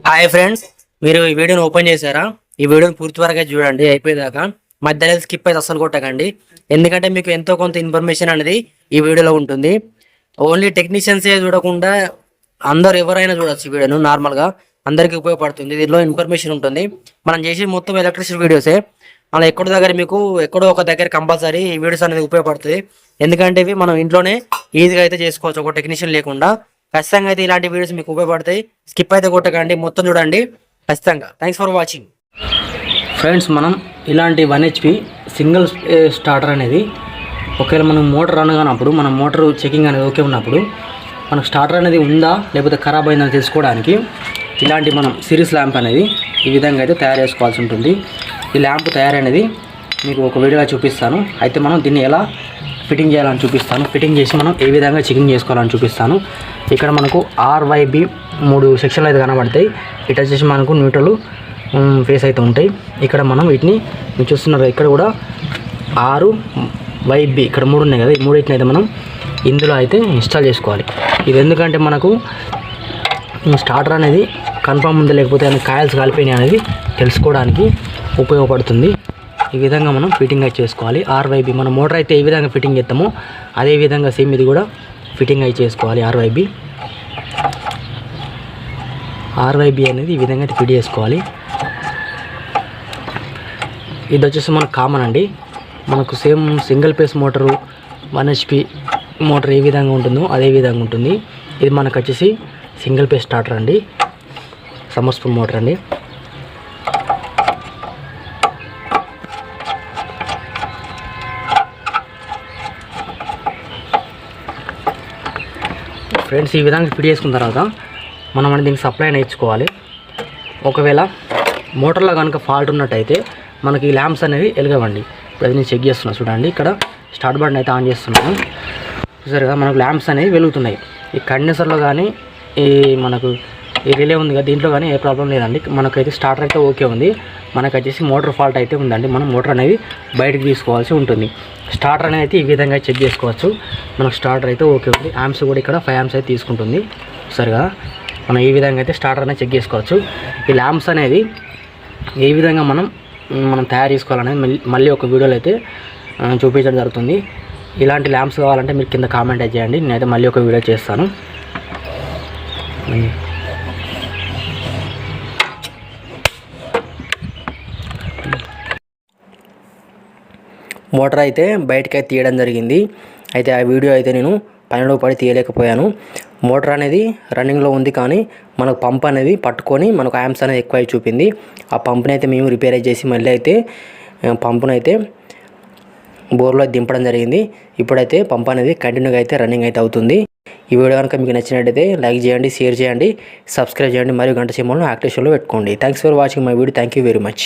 Hi friends, మీరు ఈ వీడియోని ఓపెన్ చేశారా? ఈ వీడియోని పూర్తి వరకే చూడండి, అయిపోయేదాకా. మధ్యలో స్కిప్ అయితే అస్సలు కొట్టకండి, ఎందుకంటే మీకు ఎంతో కొంత ఇన్ఫర్మేషన్ అనేది ఈ వీడియోలో ఉంటుంది. ఓన్లీ టెక్నీషియన్సే చూడకుండా అందరు ఎవరైనా చూడొచ్చు ఈ వీడియోను. నార్మల్గా అందరికీ ఉపయోగపడుతుంది. దీనిలో ఇన్ఫర్మేషన్ ఉంటుంది. మనం చేసే మొత్తం ఎలక్ట్రిసిటీ వీడియోసే. అలా ఎక్కడో ఒక దగ్గర కంపల్సరీ ఈ వీడియోస్ అనేది ఉపయోగపడుతుంది. ఎందుకంటే ఇవి మనం ఇంట్లోనే ఈజీగా అయితే చేసుకోవచ్చు, ఒక టెక్నీషియన్ లేకుండా. ఖచ్చితంగా అయితే ఇలాంటి వీడియోస్ మీకు ఉపయోగపడతాయి. స్కిప్ అయితే కొట్టకండి, మొత్తం చూడండి ఖచ్చితంగా. Thanks for watching. ఫ్రెండ్స్, మనం ఇలాంటి 1 HP సింగిల్ స్టార్టర్ అనేది ఒకవేళ మనం మోటార్ రన్ కానప్పుడు, మన మోటార్ చెకింగ్ అనేది ఓకే ఉన్నప్పుడు, మనకు స్టార్టర్ అనేది ఉందా లేకపోతే ఖరాబ్ అయిందని తెలుసుకోవడానికి ఇలాంటి మనం సిరీస్ ల్యాంప్ అనేది ఈ విధంగా అయితే తయారు చేసుకోవాల్సి ఉంటుంది. ఈ ల్యాంప్ తయారనేది మీకు ఒక వీడియోలో చూపిస్తాను. అయితే మనం దీన్ని ఎలా ఫిట్టింగ్ చేయాలని చూపిస్తాను. ఫిట్టింగ్ చేసి మనం ఏ విధంగా చెకింగ్ చేసుకోవాలని చూపిస్తాను. ఇక్కడ మనకు RYB 3 సెక్షన్లు అయితే కనబడతాయి. ఇటు వచ్చేసి మనకు న్యూట్రల్ ఫేస్ అయితే ఉంటాయి. ఇక్కడ మనం వీటిని మీరు చూస్తున్నారు, ఇక్కడ కూడా RYB ఇక్కడ 3 ఉన్నాయి కదా, ఈ 3 అయితే మనం ఇందులో అయితే ఇన్స్టాల్ చేసుకోవాలి. ఇది ఎందుకంటే మనకు స్టార్టర్ అనేది కన్ఫర్మ్ ఉందా లేకపోతే కాయల్స్ కాలిపోయినాయి అనేది తెలుసుకోవడానికి ఉపయోగపడుతుంది. ఈ విధంగా మనం ఫిట్టింగ్ అయితే చేసుకోవాలి. RYB మన మోటార్ అయితే ఏ విధంగా ఫిట్టింగ్ చేస్తామో అదే విధంగా సేమ్ ఇది కూడా ఫిట్టింగ్ అయితే చేసుకోవాలి. RYB అనేది ఈ విధంగా అయితే ఫిట్ చేసుకోవాలి. ఇది వచ్చేసి మనకు కామన్ అండి. మనకు same single phase motor 1 HP motor ఏ విధంగా ఉంటుందో అదే విధంగా ఉంటుంది. ఇది మనకు వచ్చేసి సింగిల్ ఫేస్ స్టార్టర్ అండి, సమ్మర్సిబుల్ మోటార్ అండి. ఫ్రెండ్స్, ఈ విధంగా ఫిట్ చేసుకున్న తర్వాత మనం అనేది దీనికి సప్లై నేర్చుకోవాలి. ఒకవేళ మోటార్లో కనుక ఫాల్ట్ ఉన్నట్టయితే మనకి ఈ ల్యాంప్స్ అనేవి వెలగవండి. ఇప్పుడు అది నేను చెక్ చేస్తున్నాను చూడండి. ఇక్కడ స్టార్ట్ బటన్ అయితే ఆన్ చేస్తున్నాను. చూసారుగా మనకు ల్యాంప్స్ అనేవి వెలుగుతున్నాయి. ఈ కండెన్సర్లో కానీ ఈ మనకు ఈ రిలే ఉంది కదా, దీంట్లో కానీ ఏ ప్రాబ్లం లేదండి. మనకైతే స్టార్టర్ అయితే ఓకే ఉంది. మనకు వచ్చేసి మోటార్ ఫాల్ట్ అయితే ఉందండి. మనం మోటార్ అనేది బయటకు తీసుకోవాల్సి ఉంటుంది. స్టార్టర్ అనేది అయితే ఈ విధంగా చెక్ చేసుకోవచ్చు. మనకు స్టార్టర్ అయితే ఓకే ఉంది. యాంప్స్ కూడా ఇక్కడ 5 amps అయితే తీసుకుంటుంది. సరిగా మనం ఈ విధంగా అయితే స్టార్టర్ అనేది చెక్ చేసుకోవచ్చు. ఈ ల్యాంప్స్ అనేది ఏ విధంగా మనం తయారు చేసుకోవాలనేది మళ్ళీ ఒక వీడియోలో అయితే చూపించడం జరుగుతుంది. ఇలాంటి ల్యాంప్స్ కావాలంటే మీరు కింద కామెంట్ అయితే చేయండి, నేనైతే మళ్ళీ ఒక వీడియో చేస్తాను. మోటార్ అయితే బయటకి అయితే తీయడం జరిగింది. అయితే ఆ వీడియో అయితే నేను పనిలో పడి తీయలేకపోయాను. మోటార్ అనేది రన్నింగ్లో ఉంది, కానీ మనకు పంప్ అనేది పట్టుకొని మనకు యాంప్స్ అనేది ఎక్కువ చూపింది. ఆ పంప్ని అయితే మేము రిపేర్ చేసి మళ్ళీ అయితే పంపునైతే బోర్లో దింపడం జరిగింది. ఇప్పుడైతే పంప్ అనేది కంటిన్యూగా అయితే రన్నింగ్ అయితే అవుతుంది. ఈ వీడియో కనుక మీకు నచ్చినట్టయితే లైక్ చేయండి, షేర్ చేయండి, సబ్స్క్రైబ్ చేయండి, మరియు గంట సింబల్ను యాక్టివేషన్లో పెట్టుకోండి. Thanks for watching my video. Thank you very much.